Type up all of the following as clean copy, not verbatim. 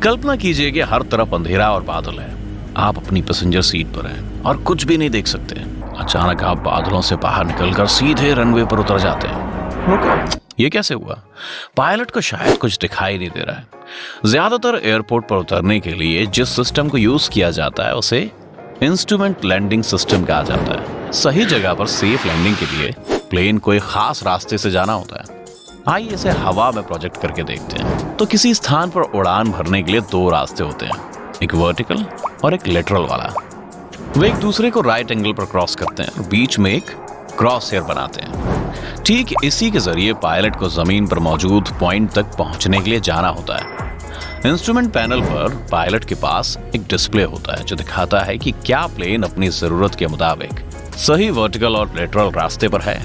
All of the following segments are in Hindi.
कल्पना कीजिए कि हर तरफ अंधेरा और बादल है। आप अपनी पैसेंजर सीट पर हैं और कुछ भी नहीं देख सकते। अचानक आप बादलों से बाहर निकलकर सीधे रनवे पर उतर जाते हैं। रुको, ये कैसे हुआ? पायलट को शायद कुछ दिखाई नहीं दे रहा है। ज्यादातर एयरपोर्ट पर उतरने के लिए जिस सिस्टम को यूज किया जाता है उसे इंस्ट्रूमेंट लैंडिंग सिस्टम कहा जाता है। सही जगह पर सेफ लैंडिंग के लिए प्लेन को एक खास रास्ते से जाना होता है। आइए इसे हवा में प्रोजेक्ट करके देखते हैं। तो किसी स्थान पर उड़ान भरने के लिए दो रास्ते होते हैं, एक वर्टिकल और एक लेटरल वाला। वे एक दूसरे को राइट एंगल पर क्रॉस करते हैं और बीच में एक क्रॉस हेयर बनाते हैं। ठीक इसी के जरिए पायलट को जमीन पर मौजूद पॉइंट तक पहुंचने के लिए जाना होता है। इंस्ट्रूमेंट पैनल पर पायलट के पास एक डिस्प्ले होता है जो दिखाता है कि क्या प्लेन अपनी जरूरत के मुताबिक सही वर्टिकल और लेटरल रास्ते पर है।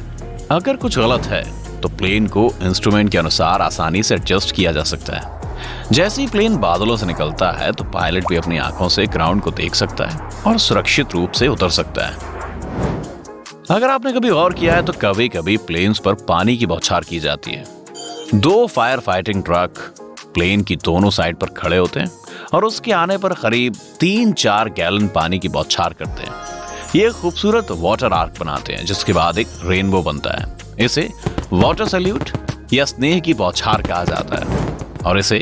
अगर कुछ गलत है तो प्लेन को इंस्ट्रूमेंट के अनुसार आसानी से एडजस्ट किया जा सकता है। जैसे ही प्लेन बादलों से निकलता है तो पायलट भी अपनी आंखों से ग्राउंड को देख सकता है और सुरक्षित रूप से उतर सकता है। अगर आपने कभी गौर किया है तो कभी कभी प्लेन्स पर पानी की बौछार की जाती है। दो फायर फाइटिंग ट्रक प्लेन की दोनों साइड पर खड़े होते हैं और उसके आने पर करीब 3-4 गैलन पानी की बौछार करते हैं। ये खूबसूरत वाटर आर्क बनाते हैं जिसके बाद एक रेनबो बनता है। इसे वाटर सैल्यूट या स्नेह की बौछार कहा जाता है और इसे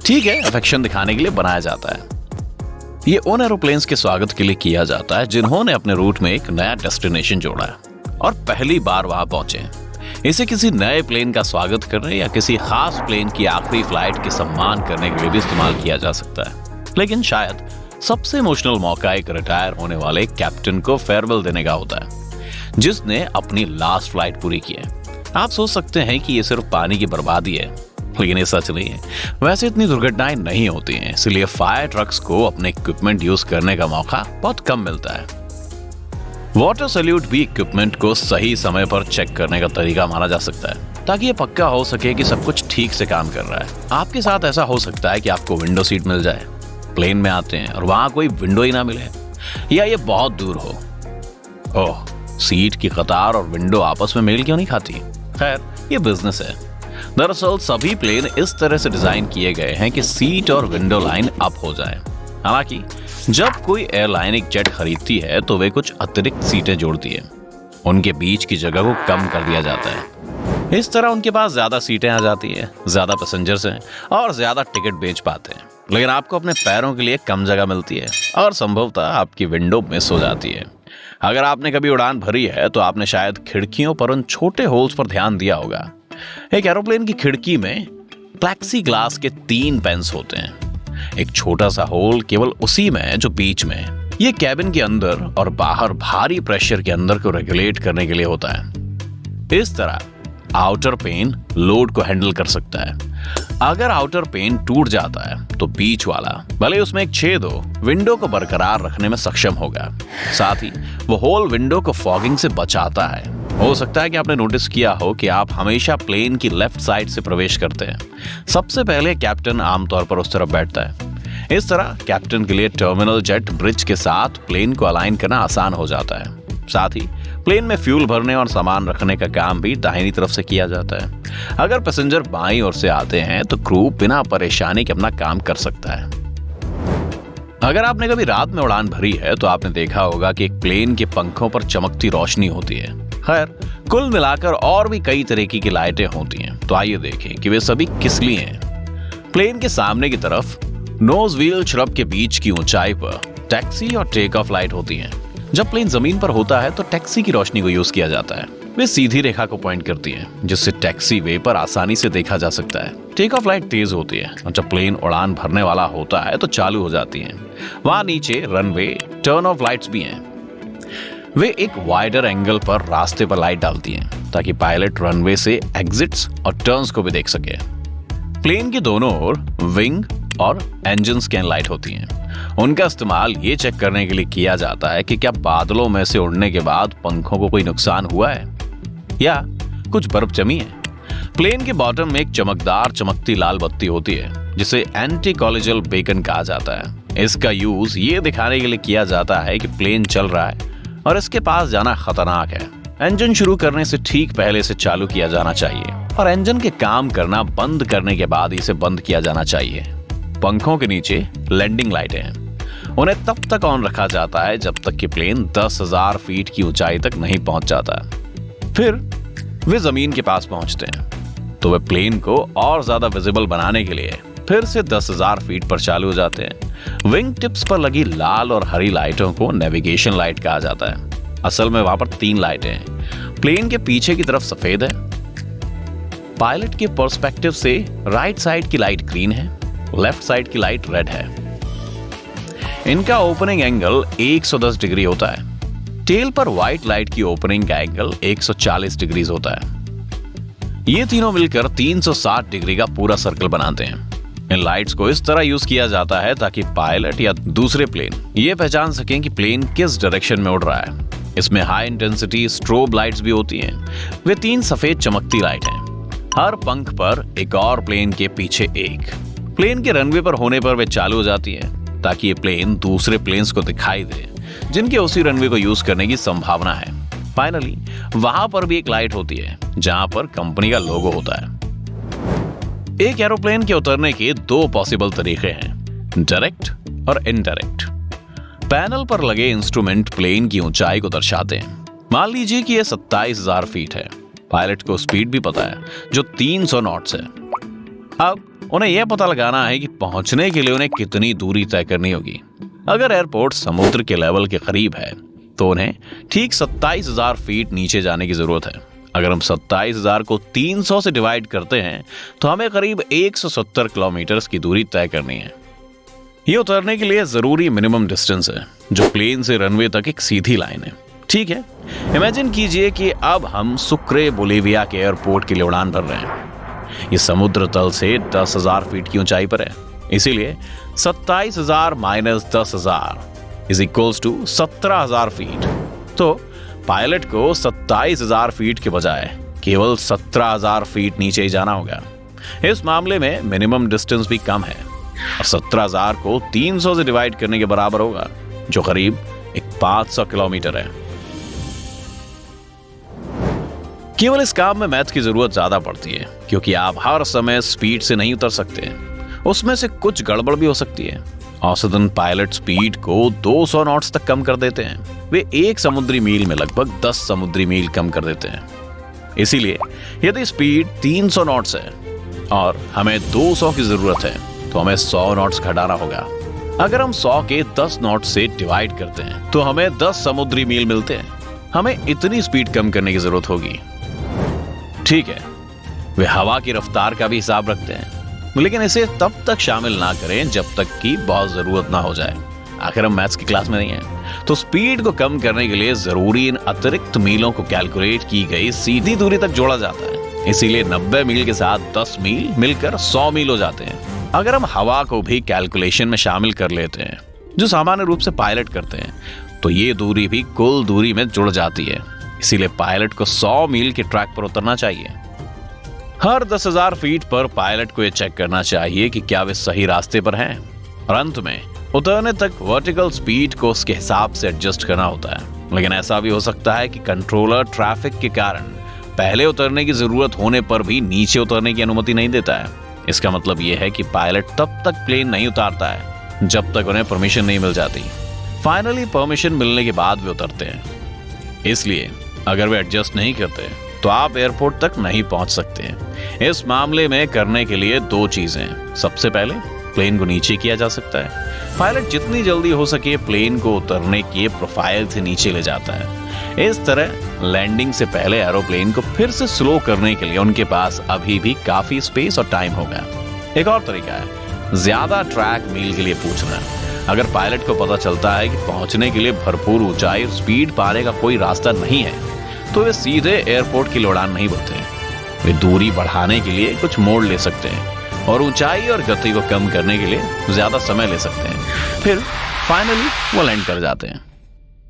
ठीक है अफेक्शन दिखाने के लिए बनाया जाता है। ये उन एरोप्लेन्स के स्वागत के लिए किया जाता है जिन्होंने अपने रूट में एक नया डेस्टिनेशन जोड़ा है और पहली बार वहां पहुंचे। इसे किसी नए प्लेन का स्वागत करने या किसी खास प्लेन की आखिरी फ्लाइट के सम्मान करने के लिए भी इस्तेमाल किया जा सकता है। लेकिन शायद सबसे इमोशनल मौका एक रिटायर होने वाले कैप्टन को फेयरवेल देने का होता है जिसने अपनी लास्ट फ्लाइट पूरी की है। आप सोच सकते हैं कि ये सिर्फ पानी की बर्बादी है, लेकिन ये सच नहीं है। वैसे इतनी दुर्घटनाएं नहीं होती हैं, इसलिए फायर ट्रक्स को अपने इक्विपमेंट यूज करने का मौका बहुत कम मिलता है। वाटर सैल्यूट भी इक्विपमेंट को सही समय पर चेक करने का तरीका माना जा सकता है ताकि ये पक्का हो सके कि सब कुछ ठीक से काम कर रहा है। आपके साथ ऐसा हो सकता है कि आपको विंडो सीट मिल जाए, प्लेन में आते हैं और वहां कोई विंडो ही ना मिले या ये बहुत दूर हो। ओह, सीट की कतार और विंडो आपस में मेल क्यों नहीं खाती? खैर, ये बिजनेस है। दरअसल सभी प्लेन इस तरह से डिजाइन किए गए हैं कि सीट और विंडो लाइन अप हो जाए। हालांकि जब कोई एयरलाइन एक जेट खरीदती है तो वे कुछ अतिरिक्त सीटें जोड़ती है, उनके बीच की जगह को कम कर दिया जाता है। इस तरह उनके पास ज्यादा सीटें आ जाती है, ज्यादा पैसेंजर्स हैं और ज्यादा टिकट बेच पाते हैं। लेकिन आपको अपने पैरों के लिए कम जगह मिलती है और संभवतः आपकी विंडो मिस हो जाती है। अगर आपने कभी उड़ान भरी है तो आपने शायद खिड़कियों पर उन छोटे होल्स पर ध्यान दिया होगा। एक एरोप्लेन की खिड़की में प्लेक्सी ग्लास के 3 पेंस होते हैं। एक छोटा सा होल केवल उसी में है जो बीच में है। ये कैबिन के अंदर और बाहर भारी प्रेशर के अंदर को रेगुलेट करने के लिए होता है। इस तरह आउटर पेन लोड को हैंडल कर सकता है। अगर आउटर पेन टूट जाता है तो बीच वाला, भले उसमें एक छेद हो, विंडो को बरकरार रखने में सक्षम होगा। साथ ही वो होल विंडो को फॉगिंग से बचाता है। हो सकता है कि आपने नोटिस किया हो कि आप हमेशा प्लेन की लेफ्ट साइड से प्रवेश करते हैं। सबसे पहले कैप्टन आमतौर पर उस तरफ बैठता है। इस तरह कैप्टन के लिए टर्मिनल जेट ब्रिज के साथ प्लेन को अलाइन करना आसान हो जाता है। साथ ही प्लेन में फ्यूल भरने और सामान रखने का काम भी दाहिनी तरफ से किया जाता है। अगर पैसेंजर बाईं ओर से आते हैं तो क्रू बिना परेशानी के अपना काम कर सकता है। अगर आपने कभी रात में उड़ान भरी है तो आपने देखा होगा कि एक प्लेन के पंखों पर चमकती रोशनी होती है। खैर, कुल मिलाकर और भी कई तरीके की लाइटें होती हैं। तो आइए देखें कि वे सभी किस लिए हैं। प्लेन के सामने की तरफ नोज व्हील श्रब के बीच की ऊंचाई पर टैक्सी और टेक ऑफ लाइट होती हैं। जब प्लेन जमीन पर होता है तो टैक्सी की रोशनी को यूज किया जाता है। वे सीधी रेखा को पॉइंट करती हैं जिससे टैक्सी वे पर आसानी से देखा जा सकता है। टेक ऑफ लाइट तेज होती है और जब प्लेन उड़ान भरने वाला होता है तो चालू हो जाती हैं। वहां नीचे रनवे टर्न ऑफ लाइट्स भी हैं। वे एक वाइडर एंगल पर रास्ते पर लाइट डालती हैं ताकि पायलट रनवे से एग्जिट्स और टर्न्स को भी देख सके। प्लेन के दोनों ओर विंग और इंजन स्कैन लाइट होती हैं। उनका इस्तेमाल ये चेक करने के लिए किया जाता है कि क्या बादलों में से उड़ने के बाद पंखों को कोई नुकसान हुआ है या कुछ बर्फ जमी है। प्लेन के बॉटम में एक चमकदार चमकती लाल बत्ती होती है जिसे एंटी कॉलिजल बेकन कहा जाता है। इसका यूज ये दिखाने के लिए किया जाता है कि प्लेन चल रहा है और इसके पास जाना खतरनाक है। इंजन शुरू करने से ठीक पहले से चालू किया जाना चाहिए और इंजन के काम करना बंद करने के बाद इसे बंद किया जाना चाहिए। पंखों के नीचे लैंडिंग लाइटें हैं। उन्हें तब तक ऑन रखा जाता है जब तक कि प्लेन 10,000 फीट की ऊंचाई तक नहीं पहुंच जाता। फिर वे जमीन के पास पहुंचते हैं तो वे प्लेन को और ज्यादा विजिबल बनाने के लिए फिर से 10,000 फीट पर चालू हो जाते हैं। विंग टिप्स पर लगी लाल और हरी लाइटों को नेविगेशन लाइट कहा जाता है। असल में वहां पर 3 लाइटें हैं। प्लेन के पीछे की तरफ सफेद है, पायलट के पर्सपेक्टिव से राइट साइड की लाइट ग्रीन है, लेफ्ट साइड की लाइट रेड है। इनका ओपनिंग एंगल 110 डिग्री होता है। टेल पर व्हाइट लाइट की ओपनिंग का एंगल 140 डिग्री होता है। ये तीनों मिलकर 360 डिग्री का पूरा सर्कल बनाते हैं। इन लाइट्स को इस तरह यूज किया जाता है ताकि पायलट या दूसरे प्लेन ये पहचान सकें कि प्लेन किस डायरेक्शन में उड़ रहा है। इसमें हाई इंटेंसिटी स्ट्रोब लाइट्स भी होती हैं। वे 3 सफेद चमकती लाइट हैं। हर पंख पर एक और प्लेन के पीछे एक। प्लेन के रनवे पर होने पर वे चालू हो जाती हैं ताकि ये प्लेन दूसरे प्लेन्स को दिखाई दे जिनके उसी रनवे को यूज करने की संभावना है। फाइनली वहां पर भी एक लाइट होती है जहां पर कंपनी का लोगो होता है। एक एरोप्लेन के उतरने के 2 पॉसिबल तरीके हैं, डायरेक्ट और इनडायरेक्ट। पैनल पर लगे इंस्ट्रूमेंट प्लेन की ऊंचाई को दर्शाते हैं। मान लीजिए कि यह 27,000 फीट है। पायलट को स्पीड भी पता है जो 300 नॉट्स है। अब उन्हें यह पता लगाना है कि पहुंचने के लिए उन्हें कितनी दूरी तय करनी होगी। अगर एयरपोर्ट समुद्र के लेवल के करीब है तो उन्हें ठीक 27,000 फीट नीचे जाने की जरूरत है। अगर हम 27,000 को 300 से डिवाइड करते हैं तो हमें करीब 170 किलोमीटर की दूरी तय करनी है। ये उतरने के लिए जरूरी मिनिमम डिस्टेंस है जो प्लेन से रनवे तक एक सीधी लाइन है। ठीक है, इमेजिन कीजिए कि अब हम सुक्रे बोलिविया के एयरपोर्ट के लिए उड़ान भर रहे हैं। ये समुद्र तल से 10,000 फीट की ऊंचाई पर है, इसीलिए 27,000 minus 10,000 is equals to 17,000 feet. तो पायलट को 27,000 फीट के बजाय केवल 17,000 फीट नीचे ही जाना होगा। इस मामले में मिनिमम डिस्टेंस भी कम है और 17,000 को 300 से डिवाइड करने के बराबर होगा जो करीब 500 किलोमीटर है। केवल इस काम में मैथ की जरूरत ज्यादा पड़ती है क्योंकि आप हर समय स्पीड से नहीं उतर सकते। उसमें से कुछ गड़बड़ भी हो सकती है। औसतन पायलट स्पीड को 200 नॉट्स तक कम कर देते हैं। वे 1 समुद्री मील में लगभग 10 समुद्री मील कम कर देते हैं। इसीलिए यदि स्पीड 300 नॉट्स है और हमें 200 की जरूरत है तो हमें 100 नॉट्स घटाना होगा। अगर हम 100 के 10 नॉट्स से डिवाइड करते हैं तो हमें 10 समुद्री मील मिलते हैं। हमें इतनी स्पीड कम करने की जरूरत होगी। ठीक है, वे हवा की रफ्तार का भी हिसाब रखते हैं, लेकिन इसे तब तक शामिल ना करें जब तक कि बहुत जरूरत ना हो जाए। आखिर हम मैथ्स की क्लास में नहीं हैं, तो स्पीड को कम करने के लिए जरूरी इन अतिरिक्त मीलों को कैलकुलेट की गई सीधी दूरी तक जोड़ा जाता है। इसीलिए 90 मील के साथ 10 मील मिलकर 100 मील हो जाते हैं। अगर हम हवा को भी कैलकुलेशन में शामिल कर लेते हैं जो सामान्य रूप से पायलट करते हैं तो ये दूरी भी कुल दूरी में जुड़ जाती है। इसीलिए पायलट को 100 मील के ट्रैक पर उतरना चाहिए। हर 10,000 फीट पर पायलट को यह चेक करना चाहिए कि क्या वे सही रास्ते पर हैं और अंत में उतरने तक वर्टिकल स्पीड को उसके हिसाब से एडजस्ट करना होता है। लेकिन ऐसा भी हो सकता है कि कंट्रोलर ट्रैफिक के कारण पहले उतरने की जरूरत होने पर भी नीचे उतरने की अनुमति नहीं देता है। इसका मतलब यह है कि पायलट तब तक प्लेन नहीं उतारता है जब तक उन्हें परमिशन नहीं मिल जाती। फाइनली परमिशन मिलने के बाद वे उतरते हैं। इसलिए अगर वे एडजस्ट नहीं करते तो आप एयरपोर्ट तक नहीं पहुंच सकते। इस मामले में करने के लिए 2 चीजें। सबसे पहले प्लेन को नीचे किया जा सकता है। पायलट जितनी जल्दी हो सके प्लेन को उतरने के प्रोफाइल से नीचे ले जाता है। इस तरह लैंडिंग से पहले एरोप्लेन को फिर से स्लो करने के लिए उनके पास अभी भी काफी स्पेस और टाइम होगा। एक और तरीका है ज्यादा ट्रैक मील के लिए पूछना। अगर पायलट को पता चलता है कि पहुंचने के लिए भरपूर ऊंचाई और स्पीड पाने का कोई रास्ता नहीं है तो वे सीधे एयरपोर्ट की उड़ान नहीं भरते। वे दूरी बढ़ाने के लिए कुछ मोड़ ले सकते हैं और ऊंचाई और गति को कम करने के लिए ज्यादा समय ले सकते हैं। फिर फाइनली वो लैंड कर जाते हैं।